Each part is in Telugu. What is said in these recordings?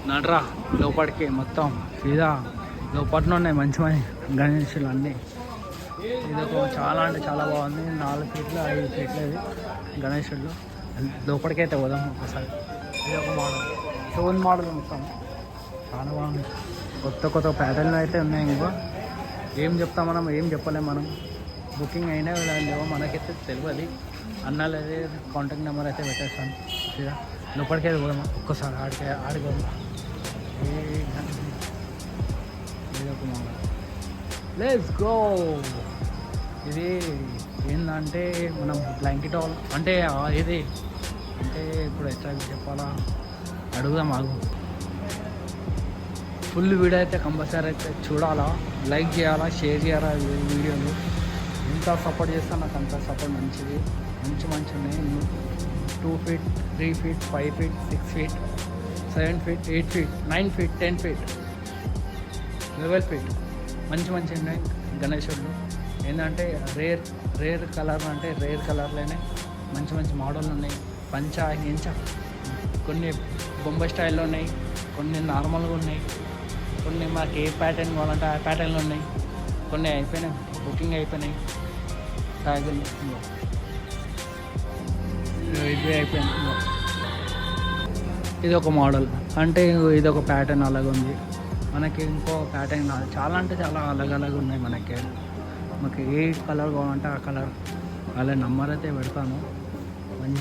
నడ్రా లోపలికి మొత్తం సీదా లోపల ఉన్నాయి మంచి గణేషులు అన్నీ. ఇది ఒక చాలా అంటే చాలా బాగుంది. 4 ఫీట్లు 5 ఫీట్లు ఇది గణేషులు. లోపలికైతే పోదాం ఒకసారి. ఇది ఒక మోడల్, స్టోన్ మోడల్ మొత్తం చాలా బాగుంది. కొత్త ప్యాటర్న్లు అయితే ఉన్నాయి. ఇంకా ఏం చెప్తాం మనం, ఏం చెప్పలేం మనం. బుకింగ్ అయినా లేవో మనకైతే తెలియదు. అన్నది కాంటాక్ట్ నెంబర్ అయితే పెట్టేస్తాను. సీదా లోపలికైతే పోదామా ఒక్కసారి. ఆడిపోదాం. ఇది ఒక మోడల్. Let's go. ఇది ఏంటంటే మనం బ్లాంకెట్ హాల్ అంటే ఇది అంటే ఇప్పుడు ఎట్లా చెప్పాలా అడుగుదాం ఆగు. ఫుల్ వీడియో అయితే కంపల్సరీ అయితే చూడాలా, లైక్ చేయాలా, షేర్ చేయాలా వీడియోలు. ఎంత సపోర్ట్ చేస్తా నాకు అంత సపోర్ట్ మంచిది. మంచి ఉన్నాయి. 2 feet 3 feet 5 feet 6 feet 7 feet 8 feet 9 feet 10 feet 12 feet మంచి ఉన్నాయి గణేశుడు. ఏంటంటే రేర్ కలర్ అంటే రేర్ కలర్లోనే మంచి మోడల్ ఉన్నాయి. పంచ ఇంచ కొన్ని బొంబాయి స్టైల్లో ఉన్నాయి, కొన్ని నార్మల్గా ఉన్నాయి, కొన్ని మాకు ఏ ప్యాటర్న్ కావాలంటే ఆ ప్యాటర్న్లు ఉన్నాయి. కొన్ని అయిపోయినాయి, బుకింగ్ అయిపోయినాయి. ట్యాగులు ఇది అయిపోయింది. ఇది ఒక మోడల్ అంటే ఇది ఒక ప్యాటర్న్ అలాగ ఉంది. మనకి ఇంకో ప్యాటర్న్ చాలా అంటే చాలా అలగ్ ఉన్నాయి. మనకి ఏ కలర్ కావాలంటే ఆ కలర్ అలా నెంబర్ అయితే పెడతాను.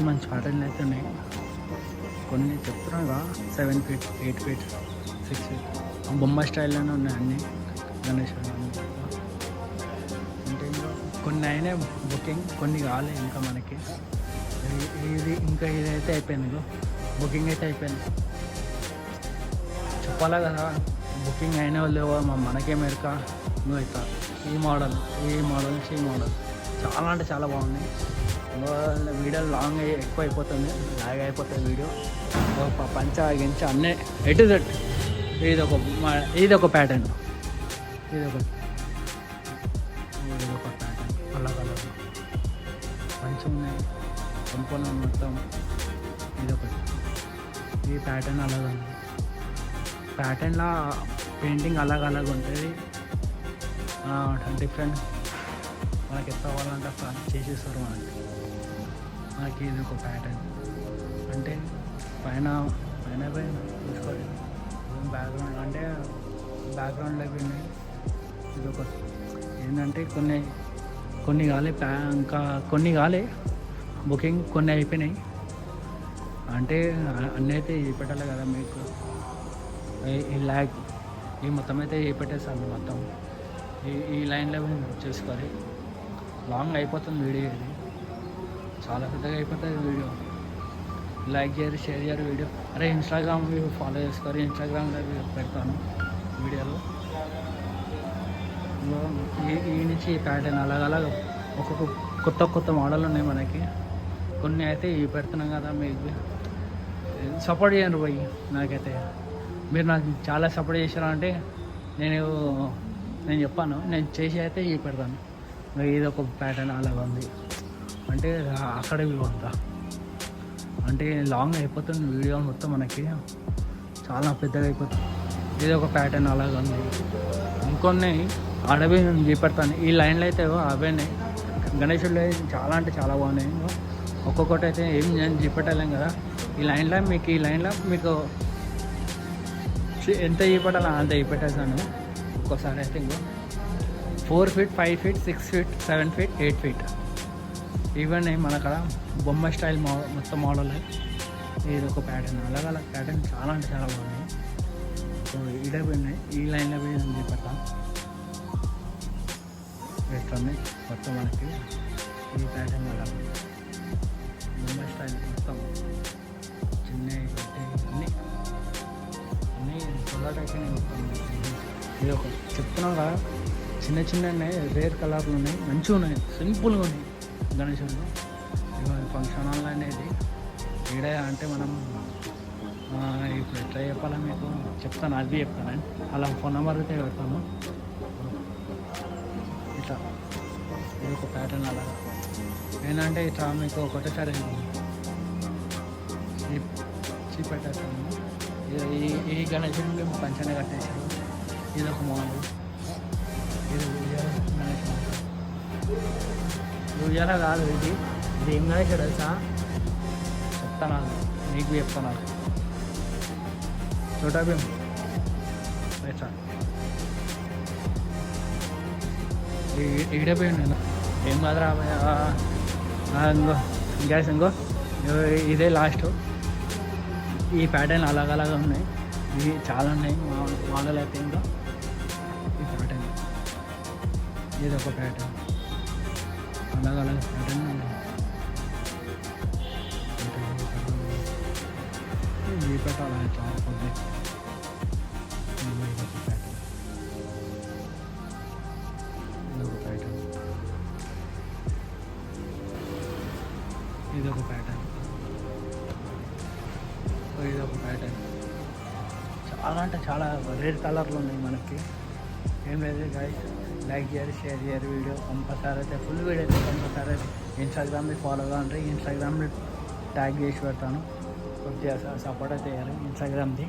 మంచి ప్యాటర్న్లు అయితే ఉన్నాయి. కొన్ని చెప్తున్నాగా 7 ఫీట్ 8 ఫీట్ 6 ఫీట్ బొమ్మ స్టైల్లోనే ఉన్నాయి అన్నీ గణేష్. అంటే ఇంకా కొన్ని అయినా బుకింగ్, కొన్ని కాలే ఇంకా మనకి. ఇదైతే అయిపోయింది. బుకింగ్ అయితే అయిపోయింది. చెప్పాలా కదా, బుకింగ్ అయినా లేవో మనకే మెరక నువ్వు అవుతా. ఈ మోడల్ చాలా అంటే చాలా బాగున్నాయి. వీడియో లాంగ్ ఎక్కువ అయిపోతుంది, లాగ్ అయిపోతుంది వీడియో. పంచ గించ అన్నీ ఎటు జెడ్. ఇది ఒక ప్యాటర్న్, ఇది ఒక ప్యాటర్న్ అలా కలర్ మంచిగా ఉన్నాయి. సంపూర్ణ మొత్తం ఈ ప్యాటర్న్ అలాగ ఉంది. ప్యాటర్న్లో పెయింటింగ్ అలాగ ఉంటుంది. డిఫరెంట్ మనకి ఎంత కావాలంటే అట్లా చేసేస్తారు మనకి. ఇది ఒక ప్యాటర్న్ అంటే పైన చూసుకోవాలి. బ్యాక్గ్రౌండ్ అంటే బ్యాక్గ్రౌండ్లో ఉన్నాయి. ఇది ఒక ఏంటంటే కొన్ని కాలే ఇంకా కొన్ని కాలే బుకింగ్, కొన్ని అయిపోయినాయి. అంటే అన్నీ అయితే పెట్టాలి కదా మీకు. ఈ మొత్తం అయితే పెట్టేస్తాను. మొత్తం ఈ లైన్లో చూసుకోవాలి. లాంగ్ అయిపోతుంది వీడియో, ఇది చాలా పెద్దగా అయిపోతుంది వీడియో. లైక్ చేయరు, షేర్ చేయరు వీడియో. అరే ఇన్స్టాగ్రామ్ ఫాలో చేసుకోరు, ఇన్స్టాగ్రామ్లో పెడతాను వీడియోలు. ఈ నుంచి ఈ ప్యాటర్న్ అలాగ ఒక్కొక్క కొత్త మోడల్ ఉన్నాయి మనకి. కొన్ని అయితే ఇవి పెడుతున్నాం కదా, మీకు సపోర్ట్ చేయండి పోయి. నాకైతే మీరు నాకు చాలా సపోర్ట్ చేశారంటే నేను చెప్పాను, నేను చేసి అయితే ఇవి పెడతాను. ఇది ఒక ప్యాటర్న్ అలాగ ఉంది. అంటే అక్కడ విలువ అంతా అంటే లాంగ్ అయిపోతుంది వీడియో మొత్తం మనకి, చాలా పెద్దగా అయిపోతుంది. ఇది ఒక ప్యాటర్న్ అలాగ ఉంది. ఇంకొన్ని అడవి చూపెడతాను. ఈ లైన్లో అయితే అవన్నీ గణేశుడు చాలా అంటే చాలా బాగున్నాయి. ఒక్కొక్కటి అయితే ఏం నేను చూపెట్టలేం కదా. ఈ లైన్లో మీకు ఎంత చూపెట్టాలో అంత చూపెట్టేసాను. ఒక్కోసారి అయితే ఇంకో 4 feet 5 feet 6 feet 7 feet 8 feet ఇవన్నీ మన అక్కడ బొమ్మ స్టైల్ మొత్తం మోడల్. ఇది ఒక ప్యాటర్న్ అలాగ ప్యాటర్న్ చాలా అంటే చాలా బాగున్నాయి. సో ఇడే పోయినాయి. ఈ లైన్లో పోయి నేను చూపెడతాను. వేస్తుంది మొత్తం మనకి ఈ ప్యాటర్న్ అలా బొమ్మ స్టైల్ మొత్తం చిన్న అన్నీ పొలాట్ అయిపోయినాయి మొత్తం. ఇది ఒక చెప్తున్నాం కదా, చిన్న రేర్ కలర్లు ఉన్నాయి, మంచిగా ఉన్నాయి, సింపుల్గా ఉన్నాయి గణేశుడు. ఫంక్షన్ హాల్ అనేది ఈడ అంటే మనం ఇప్పుడు ఎట్లా చెప్పాలా మీకు చెప్తాను, అది చెప్తానండి. అలా ఫోన్ నెంబర్ అయితే పెడతాను. ఇట్లా ఇది ఒక ప్యాటర్న్ అలాగా ఏంటంటే ఇట్లా మీకు ఒకటేసారి చీపెట్టేస్తాను. ఈ గణేశుడు మేము పంచనే కట్టేసారు. ఇది ఒక మోడల్, ఇది గణేష్ ఉయ్యాల కాదు, ఇది ఏం గణేశుడు తెలుసా? చెప్తాను, నీకు చెప్తాను. చోటా భీమ్ రైట్, ఈడే పోయింది నేను ఏం కాదురా. ఇంకో గ్యాస్ ఇంకో ఇదే లాస్ట్. ఈ ప్యాటర్న్ అలాగలాగా ఉన్నాయి, ఇవి చాలా ఉన్నాయి మోడల్ అయితే. ఇంకా ఈ ప్యాటర్న్, ఇది ఒక ప్యాటర్న్, అలాగలాగా ప్యాటర్న్ ఈ పెట్టాలి చాలా కొద్ది. ఇది ఒక ప్యాటర్న్, ఇది ఒక ప్యాటర్న్. చాలా అంటే చాలా రేర్ కలర్లు ఉన్నాయి మనకి. ఏం లేదు గైస్, లైక్ చేయాలి, షేర్ చేయాలి. వీడియో కంపల్సరీ అయితే ఫుల్ వీడియో అయితే కంపల్సరీ అయితే ఇన్స్టాగ్రామ్ని ఫాలో కావండి. ఇన్స్టాగ్రామ్ని ట్యాగ్ చేసి పెడతాను, కొద్దిగా సపోర్ట్ అయితే చేయాలి ఇన్స్టాగ్రామ్ది.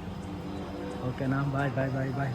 ఓకేనా? Bye bye bye bye.